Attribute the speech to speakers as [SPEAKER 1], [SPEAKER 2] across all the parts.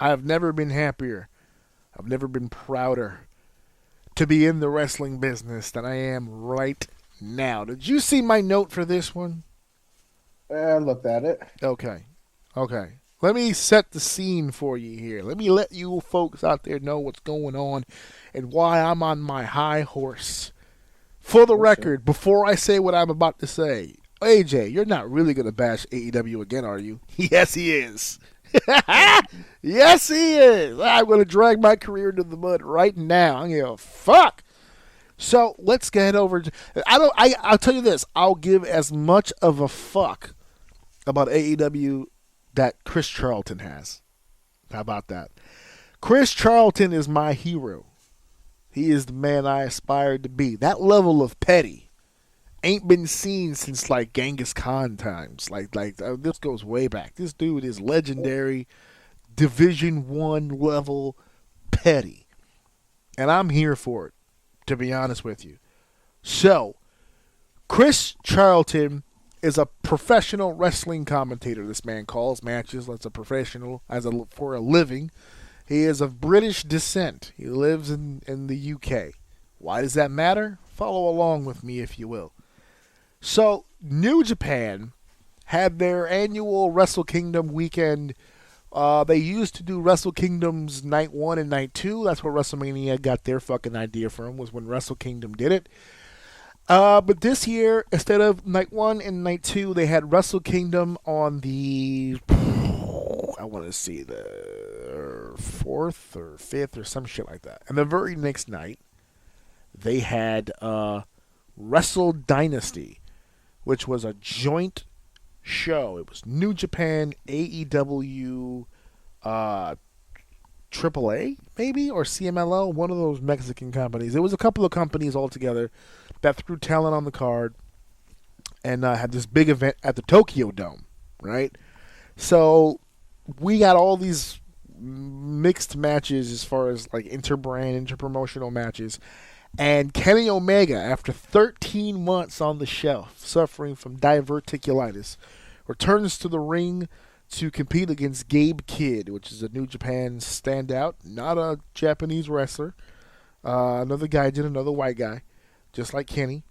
[SPEAKER 1] I have never been happier. I've never been prouder to be in the wrestling business than I am right now. Did you see my note for this one?
[SPEAKER 2] I looked at it.
[SPEAKER 1] Okay. Let me set the scene for you here. Let me let you folks out there know what's going on and why I'm on my high horse. For the record, before I say what I'm about to say, AJ, you're not really going to bash AEW again, are you? Yes, he is. Yes, he is. I'm going to drag my career into the mud right now. I don't give a fuck. So let's get over. I'll tell you this. I'll give as much of a fuck about AEW that Chris Charlton has. How about that? Chris Charlton is my hero. He is the man I aspired to be. That level of petty ain't been seen since like Genghis Khan times. This goes way back. This dude is legendary, Division I level petty, and I'm here for it. To be honest with you, so Chris Charlton is a professional wrestling commentator. This man calls matches as a professional, for a living. He is of British descent. He lives in the UK. Why does that matter? Follow along with me, if you will. So, New Japan had their annual Wrestle Kingdom weekend. They used to do Wrestle Kingdoms Night 1 and Night 2. That's where WrestleMania got their fucking idea from, was when Wrestle Kingdom did it. But this year, instead of Night 1 and Night 2, they had Wrestle Kingdom on the, I want to see, the 4th or 5th or some shit like that. And the very next night, they had Wrestle Dynasty, which was a joint show. It was New Japan, AEW, AAA, maybe, or CMLL, one of those Mexican companies. It was a couple of companies all together that threw talent on the card and had this big event at the Tokyo Dome, right? So we got all these mixed matches as far as like interbrand, interpromotional matches. And Kenny Omega, after 13 months on the shelf, suffering from diverticulitis, returns to the ring to compete against Gabe Kidd, which is a New Japan standout, not a Japanese wrestler. Another white guy, just like Kenny.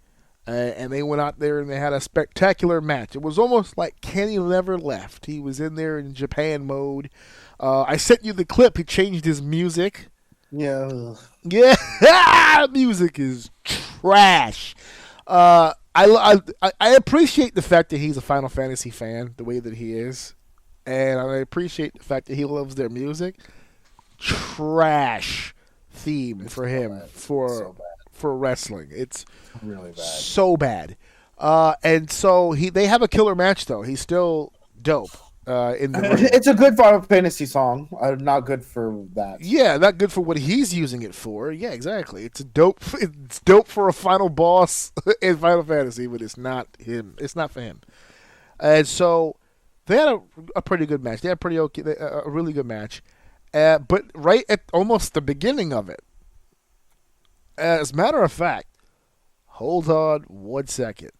[SPEAKER 1] And they went out there and they had a spectacular match. It was almost like Kenny never left. He was in there in Japan mode. I sent you the clip. He changed his music.
[SPEAKER 2] Yeah.
[SPEAKER 1] Music is trash. I appreciate the fact that he's a Final Fantasy fan, the way that he is, and I appreciate the fact that he loves their music. Trash theme for him for wrestling. It's
[SPEAKER 2] really bad.
[SPEAKER 1] So bad. And so they have a killer match though. He's still dope. In the ring.
[SPEAKER 2] It's a good Final Fantasy song. Not good for that.
[SPEAKER 1] Yeah, not good for what he's using it for. Yeah, exactly. It's dope for a final boss in Final Fantasy, but it's not him. It's not for him. And so they had a pretty good match. They had a really good match. But right at almost the beginning of it, as a matter of fact, hold on 1 second,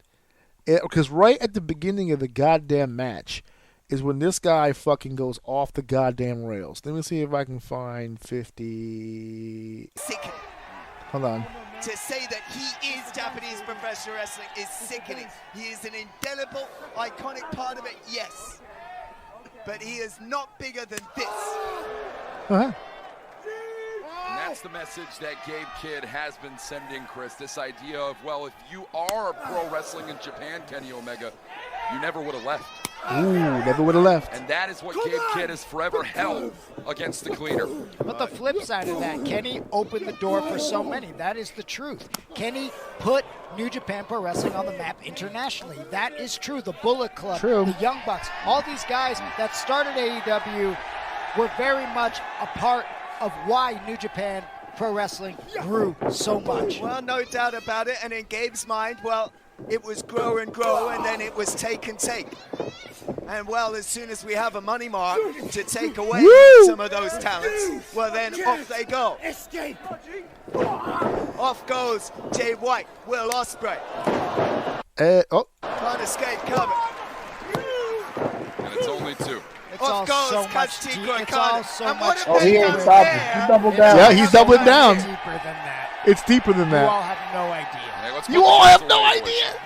[SPEAKER 1] because right at the beginning of the goddamn match is when this guy fucking goes off the goddamn rails. Let me see if I can find 50.
[SPEAKER 3] Sickening.
[SPEAKER 1] Hold on.
[SPEAKER 3] To say that he is Japanese professional wrestling is sickening. He is an indelible, iconic part of it, yes. But he is not bigger than this.
[SPEAKER 1] Uh-huh.
[SPEAKER 4] And that's the message that Gabe Kidd has been sending, Chris. This idea of, well, if you are pro wrestling in Japan, Kenny Omega, you never would have left.
[SPEAKER 1] Ooh, never would have left.
[SPEAKER 4] And that is what Gabe Kidd has forever held against the cleaner.
[SPEAKER 5] But the flip side of that, Kenny opened the door for so many. That is the truth. Kenny put New Japan Pro Wrestling on the map internationally. That is true. The Bullet Club, the Young Bucks, all these guys that started AEW were very much a part of why New Japan Pro Wrestling grew so much.
[SPEAKER 3] Well, no doubt about it. And in Gabe's mind, well, it was grow and grow, and then it was take and take. And well, as soon as we have a money mark to take away some of those talents, well then off they go.
[SPEAKER 6] Escape.
[SPEAKER 3] Off goes Jay White, Will Ospreay. Can't escape cover.
[SPEAKER 4] And it's only two.
[SPEAKER 5] all
[SPEAKER 3] Of course,
[SPEAKER 5] so
[SPEAKER 3] Coach
[SPEAKER 5] much
[SPEAKER 3] Tico
[SPEAKER 5] deep.
[SPEAKER 3] and
[SPEAKER 5] It's all
[SPEAKER 3] Connor.
[SPEAKER 5] so
[SPEAKER 3] And
[SPEAKER 5] much
[SPEAKER 3] what
[SPEAKER 2] Oh, he
[SPEAKER 3] They
[SPEAKER 2] ain't
[SPEAKER 3] go
[SPEAKER 2] stopping.
[SPEAKER 3] there.
[SPEAKER 2] He doubled down.
[SPEAKER 1] Yeah, he's doubling down.
[SPEAKER 5] Deeper than that.
[SPEAKER 1] It's deeper than
[SPEAKER 5] You all
[SPEAKER 1] that.
[SPEAKER 5] have no idea.
[SPEAKER 4] Hey, let's
[SPEAKER 1] You
[SPEAKER 4] put
[SPEAKER 1] all
[SPEAKER 4] the
[SPEAKER 1] have
[SPEAKER 4] pencil
[SPEAKER 1] no
[SPEAKER 4] away, boys.
[SPEAKER 1] idea.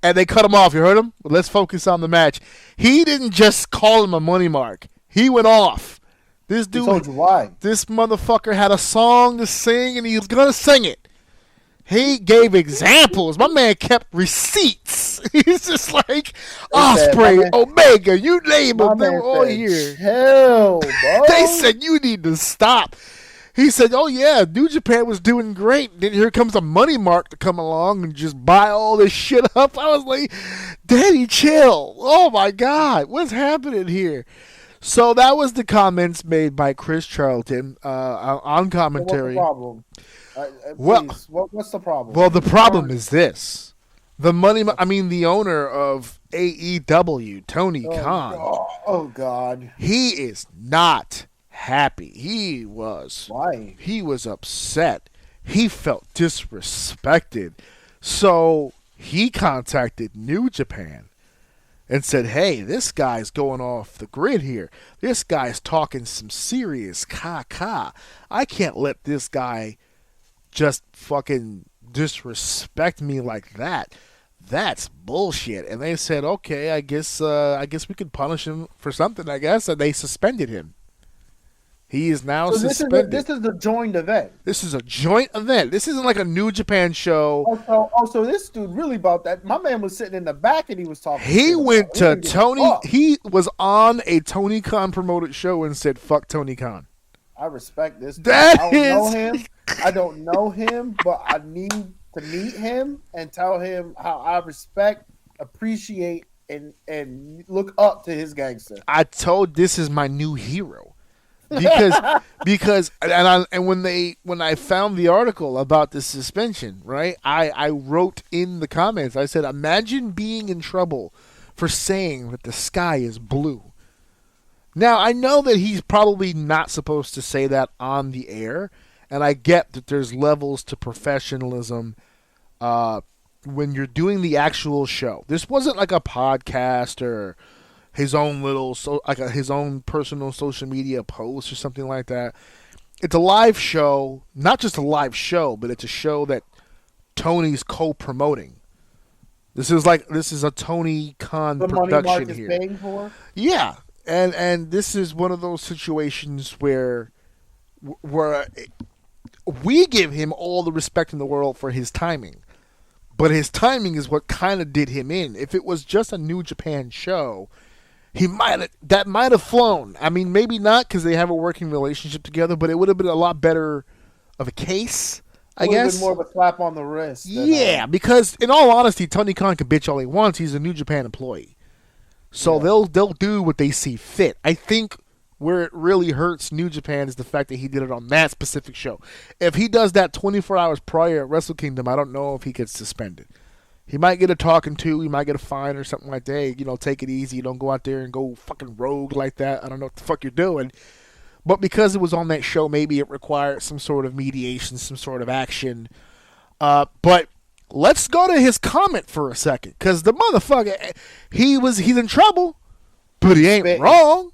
[SPEAKER 1] And they cut him off. You heard him? Well, let's focus on the match. He didn't just call him a money mark. He went off. This
[SPEAKER 2] He
[SPEAKER 1] dude,
[SPEAKER 2] told you why.
[SPEAKER 1] this motherfucker had a song to sing, and he was going to sing it. He gave examples. My man kept receipts. He's just like, Osprey,
[SPEAKER 2] man-
[SPEAKER 1] Omega, you name
[SPEAKER 2] My
[SPEAKER 1] them. They
[SPEAKER 2] man
[SPEAKER 1] were all
[SPEAKER 2] said,
[SPEAKER 1] here.
[SPEAKER 2] chill, bro.
[SPEAKER 1] They said, you need to stop. He said, oh, yeah, New Japan was doing great. Then here comes a money mark to come along and just buy all this shit up. I was like, Daddy, chill. Oh, my God. What's happening here? So that was the comments made by Chris Charlton on commentary.
[SPEAKER 2] What's the problem?
[SPEAKER 1] Well-
[SPEAKER 2] Please, what's the problem?
[SPEAKER 1] Well, the problem is this. The owner of AEW, Tony Khan,
[SPEAKER 2] Oh, God.
[SPEAKER 1] he is not happy. He was
[SPEAKER 2] Why?
[SPEAKER 1] upset. He felt disrespected. So he contacted New Japan and said, hey, this guy's going off the grid here. This guy's talking some serious caca. I can't let this guy just fucking disrespect me like that. That's bullshit. And they said, okay, I guess we could punish him for something, I guess. And they suspended him. He is now
[SPEAKER 2] So
[SPEAKER 1] suspended.
[SPEAKER 2] this is a joint event.
[SPEAKER 1] This is a joint event. This isn't like a New Japan show.
[SPEAKER 2] Also, this dude really about that. My man was sitting in the back and he was talking.
[SPEAKER 1] He
[SPEAKER 2] shit
[SPEAKER 1] went
[SPEAKER 2] about it.
[SPEAKER 1] to
[SPEAKER 2] He didn't give a
[SPEAKER 1] Tony.
[SPEAKER 2] fuck.
[SPEAKER 1] He was on a Tony Khan promoted show and said, fuck Tony Khan.
[SPEAKER 2] I respect this. Dude.
[SPEAKER 1] That
[SPEAKER 2] I don't know
[SPEAKER 1] is-
[SPEAKER 2] him. I don't know him, but I need to meet him and tell him how I respect, appreciate, and look up to his gangster.
[SPEAKER 1] I told this is my new hero. Because when I found the article about the suspension, right? I wrote in the comments, I said, imagine being in trouble for saying that the sky is blue. Now, I know that he's probably not supposed to say that on the air, and I get that there's levels to professionalism when you're doing the actual show. This wasn't like a podcast or his own his own personal social media post or something like that. It's a live show, not just a live show, but it's a show that Tony's co-promoting. This is a Tony Khan
[SPEAKER 2] The money
[SPEAKER 1] production
[SPEAKER 2] Mark is
[SPEAKER 1] here.
[SPEAKER 2] paying for.
[SPEAKER 1] Yeah, and this is one of those situations where we give him all the respect in the world for his timing, but his timing is what kind of did him in. If it was just a New Japan show, that might have flown. I mean, maybe not because they have a working relationship together, but it would have been a lot better of a case, I guess.
[SPEAKER 2] Been more of a slap on the wrist. Than,
[SPEAKER 1] Yeah, because in all honesty, Tony Khan can bitch all he wants. He's a New Japan employee, so they'll do what they see fit. I think where it really hurts New Japan is the fact that he did it on that specific show. If he does that 24 hours prior at Wrestle Kingdom, I don't know if he gets suspended. He might get a talking to. He might get a fine or something like that. Hey, take it easy. Don't go out there and go fucking rogue like that. I don't know what the fuck you're doing. But because it was on that show, maybe it required some sort of mediation, some sort of action. But let's go to his comment for a second, because the motherfucker, he's in trouble, but he ain't wrong.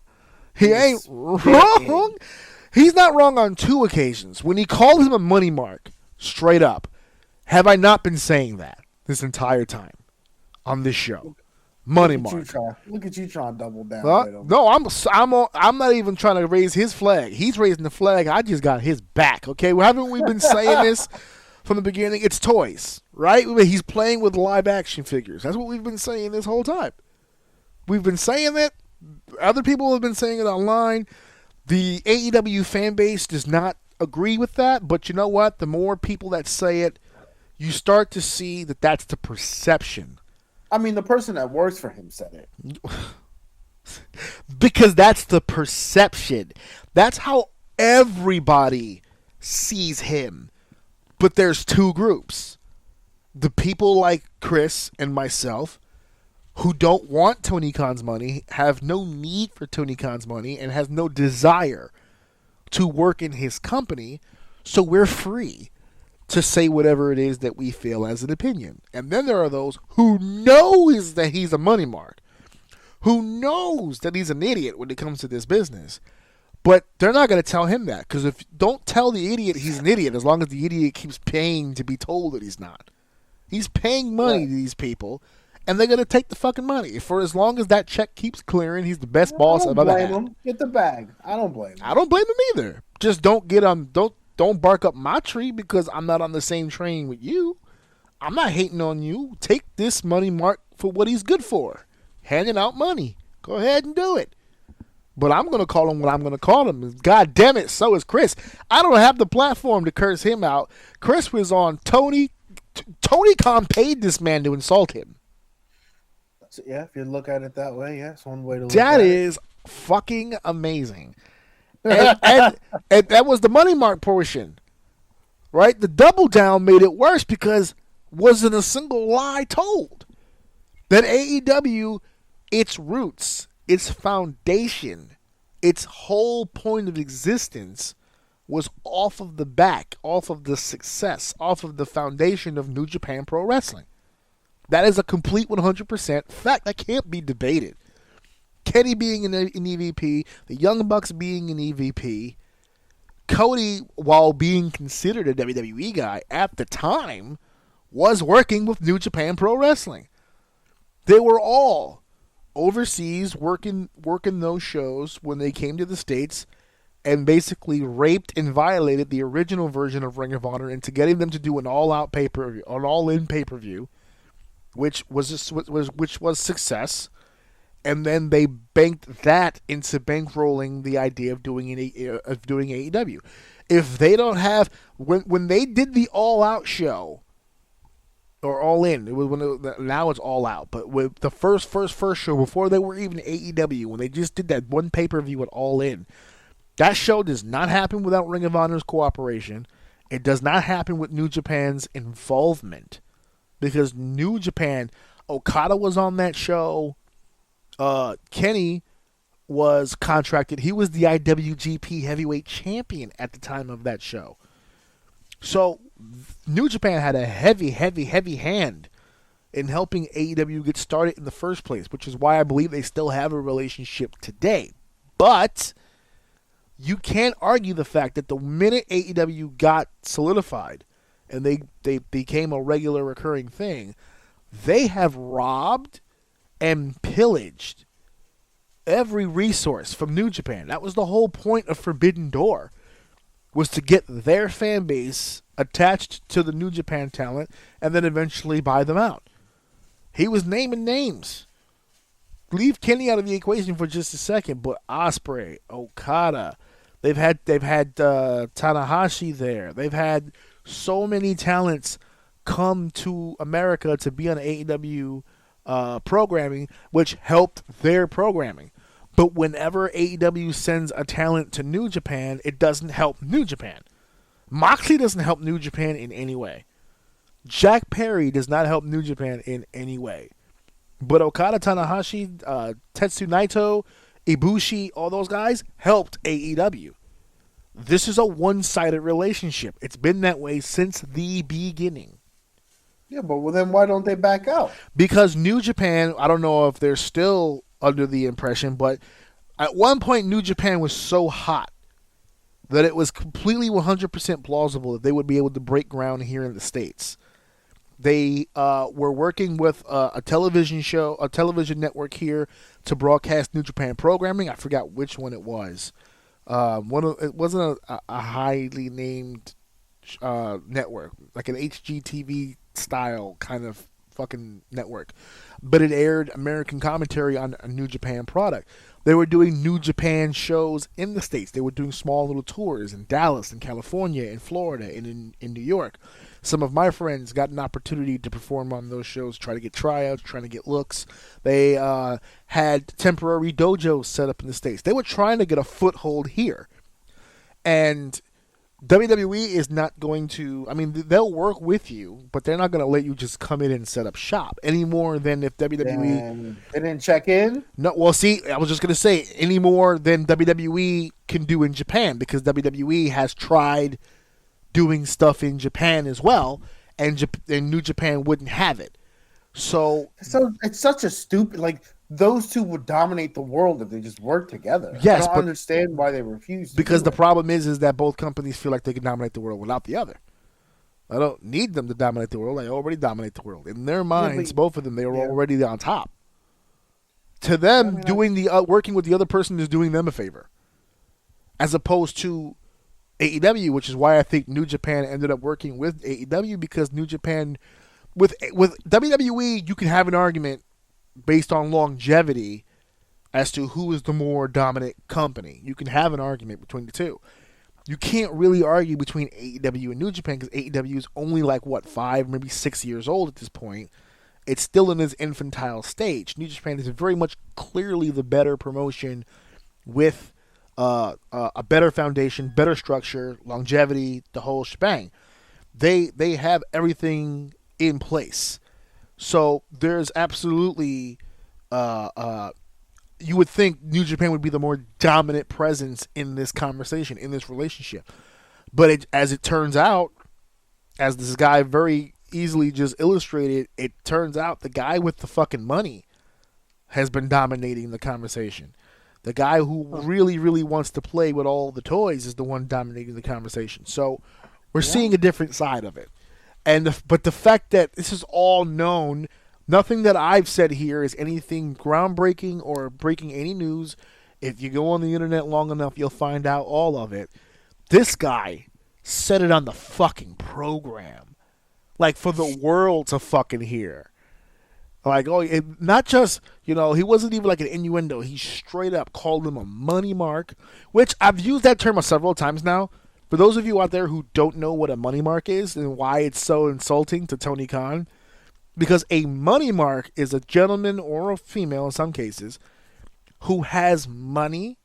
[SPEAKER 1] He ain't wrong. He's not wrong on two occasions. When he called him a money mark, straight up, have I not been saying that this entire time on this show? Money mark.
[SPEAKER 2] Look at you trying to double down.
[SPEAKER 1] No, I'm not even trying to raise his flag. He's raising the flag. I just got his back. Okay, well, haven't we been saying this from the beginning? It's toys, right? He's playing with live action figures. That's what we've been saying this whole time. We've been saying it. Other people have been saying it online. The AEW fan base does not agree with that, but you know what? The more people that say it, you start to see that that's the perception.
[SPEAKER 2] I mean, the person that works for him said it.
[SPEAKER 1] Because that's the perception. That's how everybody sees him. But there's two groups. The people like Chris and myself who don't want Tony Khan's money, have no need for Tony Khan's money, and has no desire to work in his company, so we're free to say whatever it is that we feel as an opinion. And then there are those who knows that he's a money mark, who knows that he's an idiot when it comes to this business. But they're not going to tell him that, because don't tell the idiot he's an idiot as long as the idiot keeps paying to be told that he's not. He's paying money to these people, and they're going to take the fucking money. For as long as that check keeps clearing, he's the best boss I've ever had.
[SPEAKER 2] Him. Get the bag. I don't blame him.
[SPEAKER 1] I don't blame him either. Just don't get don't bark up my tree because I'm not on the same train with you. I'm not hating on you. Take this money mark for what he's good for. Handing out money. Go ahead and do it. But I'm going to call him what I'm going to call him. God damn it, so is Chris. I don't have the platform to curse him out. Chris was on Tony. Tony Khan paid this man to insult him.
[SPEAKER 2] So, yeah, if you look at it that way, yeah, it's one way to look at it.
[SPEAKER 1] That is fucking amazing. And that was the money mark portion. Right? The double down made it worse because wasn't a single lie told. That AEW, its roots, its foundation, its whole point of existence was off of the success, off of the foundation of New Japan Pro Wrestling. That is a complete 100% fact that can't be debated. Kenny being an EVP, the Young Bucks being an EVP, Cody, while being considered a WWE guy at the time, was working with New Japan Pro Wrestling. They were all overseas working those shows when they came to the States and basically raped and violated the original version of Ring of Honor into getting them to do an all-out pay-per-view, an all-in pay-per-view, which was success, and then they banked that into bankrolling the idea of doing AEW. If they don't have when they did the all-out show or all in, it was now it's all out, but with the first show before they were even AEW, when they just did that one pay-per-view at all in. That show does not happen without Ring of Honor's cooperation. It does not happen with New Japan's involvement. Because New Japan, Okada was on that show. Kenny was contracted. He was the IWGP Heavyweight Champion at the time of that show. So New Japan had a heavy hand in helping AEW get started in the first place, which is why I believe they still have a relationship today. But you can't argue the fact that the minute AEW got solidified and they became a regular recurring thing, they have robbed and pillaged every resource from New Japan. That was the whole point of Forbidden Door, was to get their fan base attached to the New Japan talent and then eventually buy them out. He was naming names. Leave Kenny out of the equation for just a second, but Ospreay, Okada, they've had Tanahashi there. They've had so many talents come to America to be on AEW programming, which helped their programming. But whenever AEW sends a talent to New Japan, it doesn't help New Japan. Moxley doesn't help New Japan in any way. Jack Perry does not help New Japan in any way. But Okada, Tanahashi, Tetsu Naito, Ibushi, all those guys helped AEW. This is a one-sided relationship. It's been that way since the beginning.
[SPEAKER 2] Yeah, but well, then why don't they back out?
[SPEAKER 1] Because New Japan, I don't know if they're still under the impression, but at one point New Japan was so hot that it was completely 100% plausible that they would be able to break ground here in the States. They were working with a television network here to broadcast New Japan programming. I forgot which one it was. It wasn't a highly named network, like an HGTV style kind of fucking network, but it aired American commentary on a New Japan product. They were doing New Japan shows in the States. They were doing small little tours in Dallas, in California, in Florida, and in New York. Some of my friends got an opportunity to perform on those shows, try to get tryouts, trying to get looks. They had temporary dojos set up in the States. They were trying to get a foothold here. And WWE is not going to, I mean, they'll work with you, but they're not going to let you just come in and set up shop any more than if WWE...
[SPEAKER 2] They didn't check in?
[SPEAKER 1] No, well, see, I was just going to say, any more than WWE can do in Japan, because WWE has tried doing stuff in Japan as well, and New Japan wouldn't have it. So
[SPEAKER 2] it's such a stupid, like, those two would dominate the world if they just worked together.
[SPEAKER 1] Yes,
[SPEAKER 2] I don't
[SPEAKER 1] but
[SPEAKER 2] understand why they refuse.
[SPEAKER 1] Because the problem is that both companies feel like they can dominate the world without the other. I don't need them to dominate the world. I already dominate the world. In their minds, both of them, they are already on top. To them, working with the other person is doing them a favor, as opposed to AEW, which is why I think New Japan ended up working with AEW, because New Japan, with WWE, you can have an argument based on longevity as to who is the more dominant company. You can have an argument between the two. You can't really argue between AEW and New Japan because AEW is only 5, maybe 6 years old at this point. It's still in its infantile stage. New Japan is very much clearly the better promotion with a better foundation, better structure, longevity, the whole shebang. They have everything in place. So there's absolutely, you would think New Japan would be the more dominant presence in this conversation, in this relationship. But as it turns out, as this guy very easily just illustrated, it turns out the guy with the fucking money has been dominating the conversation. The guy who really, really wants to play with all the toys is the one dominating the conversation. So we're seeing a different side of it. But the fact that this is all known, nothing that I've said here is anything groundbreaking or breaking any news. If you go on the internet long enough, you'll find out all of it. This guy said it on the fucking program. For the world to fucking hear. Not just, he wasn't even an innuendo. He straight up called him a money mark, which I've used that term several times now. For those of you out there who don't know what a money mark is and why it's so insulting to Tony Khan, because a money mark is a gentleman or a female in some cases who has money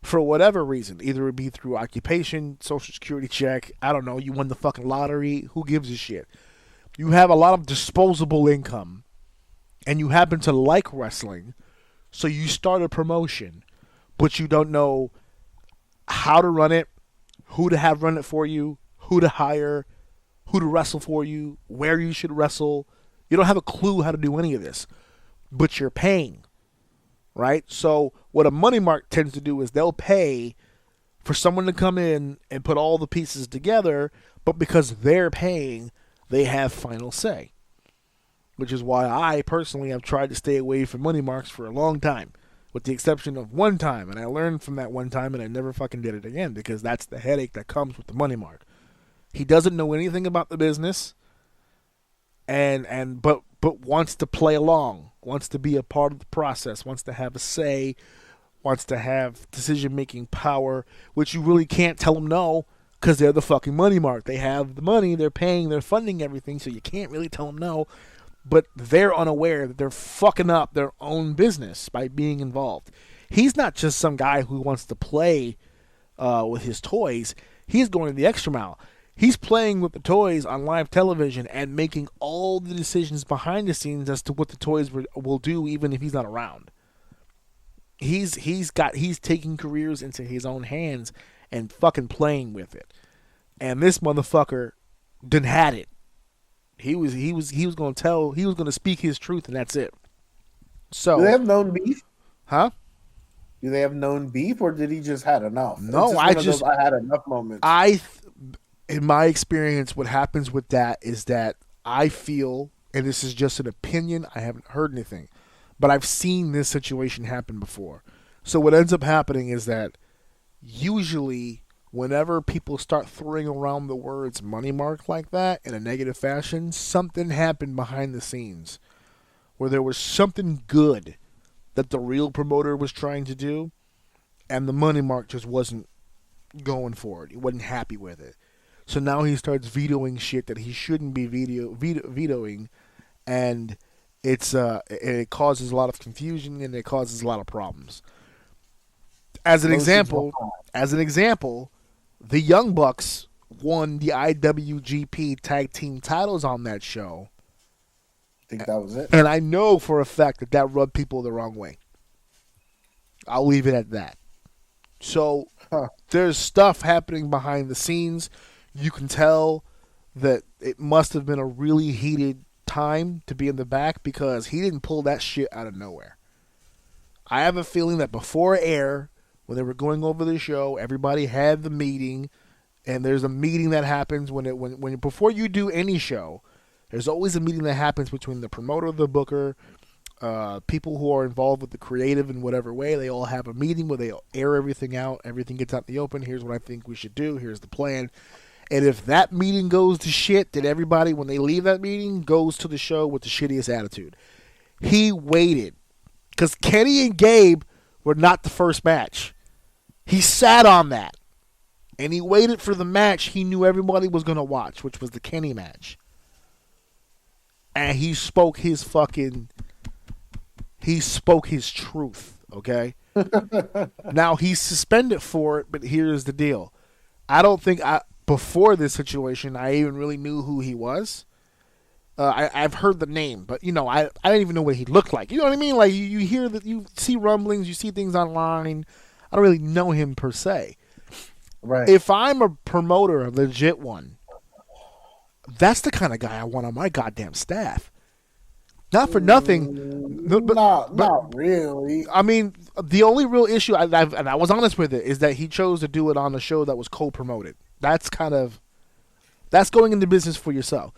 [SPEAKER 1] for whatever reason. Either it be through occupation, social security check, I don't know, you won the fucking lottery, who gives a shit? You have a lot of disposable income and you happen to like wrestling, so you start a promotion, but you don't know how to run it, who to have run it for you, who to hire, who to wrestle for you, where you should wrestle. You don't have a clue how to do any of this, but you're paying, right? So what a money mark tends to do is they'll pay for someone to come in and put all the pieces together, but because they're paying, they have final say. Which is why I personally have tried to stay away from money marks for a long time, with the exception of one time, and I learned from that one time and I never fucking did it again, because that's the headache that comes with the money mark. He doesn't know anything about the business, but wants to play along, wants to be a part of the process, wants to have a say, wants to have decision-making power, which you really can't tell them no, because they're the fucking money mark. They have the money, they're paying, they're funding everything, so you can't really tell them no. But they're unaware that they're fucking up their own business by being involved. He's not just some guy who wants to play with his toys. He's going the extra mile. He's playing with the toys on live television and making all the decisions behind the scenes as to what the toys will do, even if he's not around. He's taking careers into his own hands and fucking playing with it. And this motherfucker done had it. He was going to speak his truth, and that's it. So
[SPEAKER 2] do they have known beef?
[SPEAKER 1] Huh?
[SPEAKER 2] Do they have known beef, or did he just had enough?
[SPEAKER 1] No,
[SPEAKER 2] I had enough moments.
[SPEAKER 1] In my experience, what happens with that is that I feel, and this is just an opinion, I haven't heard anything, but I've seen this situation happen before. So what ends up happening is that usually whenever people start throwing around the words money mark like that in a negative fashion, something happened behind the scenes where there was something good that the real promoter was trying to do, and the money mark just wasn't going for it. He wasn't happy with it. So now he starts vetoing shit that he shouldn't be vetoing, and it causes a lot of confusion and it causes a lot of problems. As an example, the Young Bucks won the IWGP Tag Team titles on that show.
[SPEAKER 2] I think that was it.
[SPEAKER 1] And I know for a fact that rubbed people the wrong way. I'll leave it at that. So there's stuff happening behind the scenes. You can tell that it must have been a really heated time to be in the back, because he didn't pull that shit out of nowhere. I have a feeling that before air, when they were going over the show, everybody had the meeting, and there's a meeting that happens when before you do any show, there's always a meeting that happens between the promoter, the booker, people who are involved with the creative in whatever way. They all have a meeting where they air everything out. Everything gets out in the open. Here's what I think we should do. Here's the plan. And if that meeting goes to shit, then everybody, when they leave that meeting, goes to the show with the shittiest attitude. He waited. Because Kenny and Gabe were not the first match. He sat on that. And he waited for the match he knew everybody was going to watch, which was the Kenny match. And he spoke his truth, okay? Now, he's suspended for it, but here's the deal. I don't think before this situation, I even really knew who he was. I've heard the name, but, I didn't even know what he looked like. You know what I mean? Like, you hear that, you see rumblings, you see things online. I don't really know him per se.
[SPEAKER 2] Right.
[SPEAKER 1] If I'm a promoter, a legit one, that's the kind of guy I want on my goddamn staff. Not for nothing.
[SPEAKER 2] Not really.
[SPEAKER 1] I mean, the only real issue, and I was honest with it, is that he chose to do it on a show that was co-promoted. That's going into business for yourself.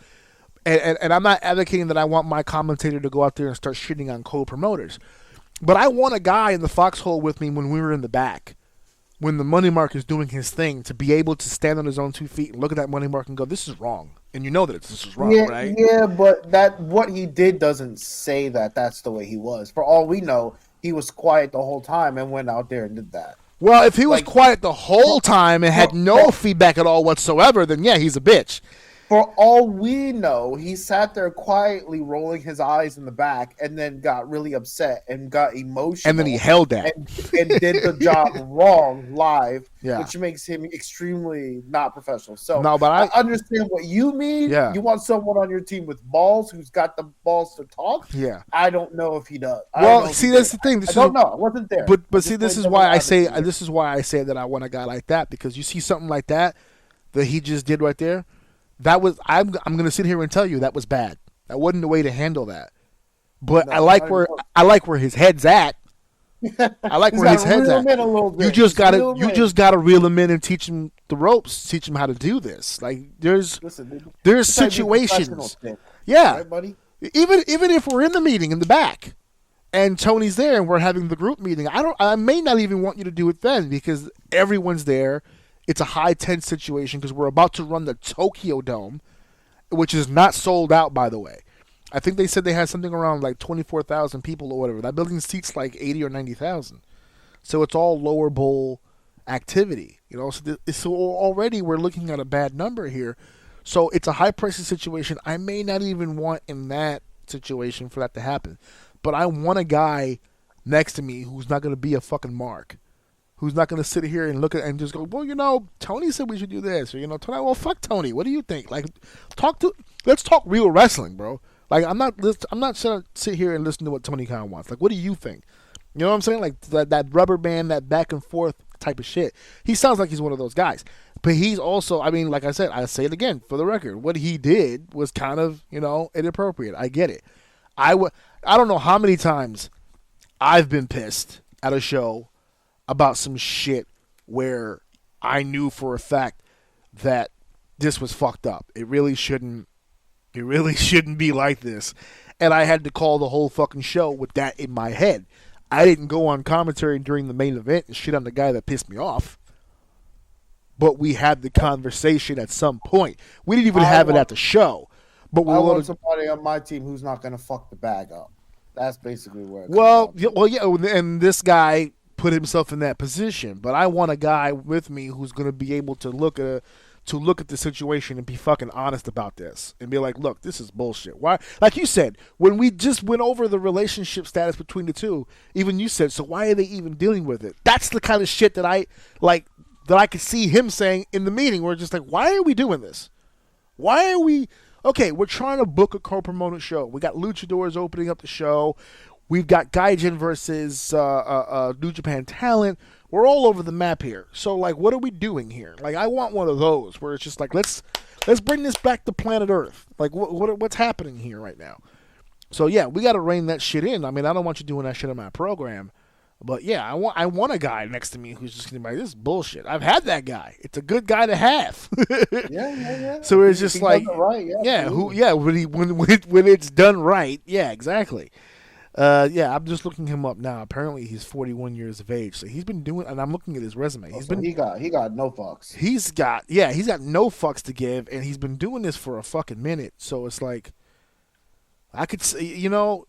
[SPEAKER 1] And I'm not advocating that I want my commentator to go out there and start shitting on co-promoters. But I want a guy in the foxhole with me when we were in the back, when the money mark is doing his thing, to be able to stand on his own 2 feet and look at that money mark and go, this is wrong. And you know that this is wrong, right?
[SPEAKER 2] Yeah, but what he did doesn't say that that's the way he was. For all we know, he was quiet the whole time and went out there and did that.
[SPEAKER 1] Well, if he was quiet the whole time and had no feedback at all whatsoever, then yeah, he's a bitch.
[SPEAKER 2] For all we know, he sat there quietly rolling his eyes in the back and then got really upset and got emotional.
[SPEAKER 1] And then he held that.
[SPEAKER 2] And did the job wrong live,
[SPEAKER 1] yeah.
[SPEAKER 2] Which makes him extremely not professional. So
[SPEAKER 1] no, but
[SPEAKER 2] I understand what you mean.
[SPEAKER 1] Yeah.
[SPEAKER 2] You want someone on your team with balls who's got the balls to talk.
[SPEAKER 1] Yeah.
[SPEAKER 2] I don't know if he does.
[SPEAKER 1] Well, see, that's the thing.
[SPEAKER 2] I don't know. I wasn't there.
[SPEAKER 1] But see, this is why I say that I want a guy like that, because you see something like that he just did right there. That was I'm going to sit here and tell you that was bad. That wasn't the way to handle that. But no, I like where his head's at. I like where his head's at. You just got to reel him in and teach him the ropes, teach him how to do this. Like there's situations. Yeah.
[SPEAKER 2] Right, buddy?
[SPEAKER 1] Even if we're in the meeting in the back and Tony's there and we're having the group meeting, I may not even want you to do it then, because everyone's there. It's a high tense situation because we're about to run the Tokyo Dome, which is not sold out, by the way. I think they said they had something around like 24,000 people or whatever. That building seats like 80 or 90,000. So it's all lower bowl activity, So already we're looking at a bad number here. So it's a high pressure situation. I may not even want in that situation for that to happen, but I want a guy next to me who's not going to be a fucking mark. Who's not going to sit here and look at and just go, well, Tony said we should do this, or Tony, well, fuck Tony. What do you think? Like, let's talk real wrestling, bro. Like, I'm not going to sit here and listen to what Tony Khan wants. Like, what do you think? You know what I'm saying? Like that rubber band, that back and forth type of shit. He sounds like he's one of those guys, but he's also, I mean, like I said, I say it again for the record. What he did was kind of, inappropriate. I get it. I don't know how many times I've been pissed at a show about some shit where I knew for a fact that this was fucked up. It really shouldn't be like this. And I had to call the whole fucking show with that in my head. I didn't go on commentary during the main event and shit on the guy that pissed me off. But we had the conversation at some point. We didn't even have it at the show. But I
[SPEAKER 2] want somebody on my team who's not going to fuck the bag up. That's basically where it
[SPEAKER 1] and this guy put himself in that position, but I want a guy with me who's going to be able to look at the situation and be fucking honest about this and be like, look, this is bullshit. Why? Like you said, when we just went over the relationship status between the two, even you said, so why are they even dealing with it? That's the kind of shit that I could see him saying in the meeting, where it's just like, why are we doing this? Why are we? Okay, we're trying to book a co-promoted show. We got luchadors opening up the show. We've got Gaijin versus New Japan Talent. We're all over the map here. So, like, what are we doing here? Like, I want one of those where it's just like, let's bring this back to planet Earth. Like, what's happening here right now? So, yeah, we got to rein that shit in. I mean, I don't want you doing that shit in my program. But yeah, I want a guy next to me who's just gonna be like, this is bullshit. I've had that guy. It's a good guy to have.
[SPEAKER 2] Yeah.
[SPEAKER 1] So it's just
[SPEAKER 2] He
[SPEAKER 1] like,
[SPEAKER 2] does it right,
[SPEAKER 1] when it's done right, yeah, exactly. I'm just looking him up now. Apparently, he's 41 years of age. So he's been doing, and I'm looking at his resume.
[SPEAKER 2] He got no fucks.
[SPEAKER 1] He's got no fucks to give, and he's been doing this for a fucking minute. So it's like, I could say, in all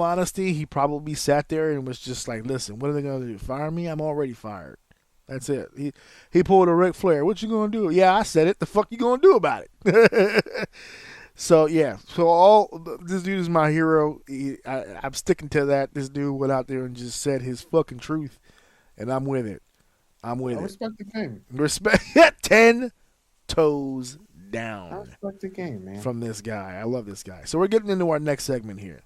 [SPEAKER 1] honesty, he probably sat there and was just like, listen, what are they gonna do? Fire me? I'm already fired. That's it. He pulled a Ric Flair. What you gonna do? Yeah, I said it. The fuck you gonna do about it? So yeah, this dude is my hero. I'm sticking to that. This dude went out there and just said his fucking truth, and I'm with it. I
[SPEAKER 2] respect the game.
[SPEAKER 1] Respect 10 toes down.
[SPEAKER 2] I respect the game, man.
[SPEAKER 1] From this guy. I love this guy. So we're getting into our next segment here.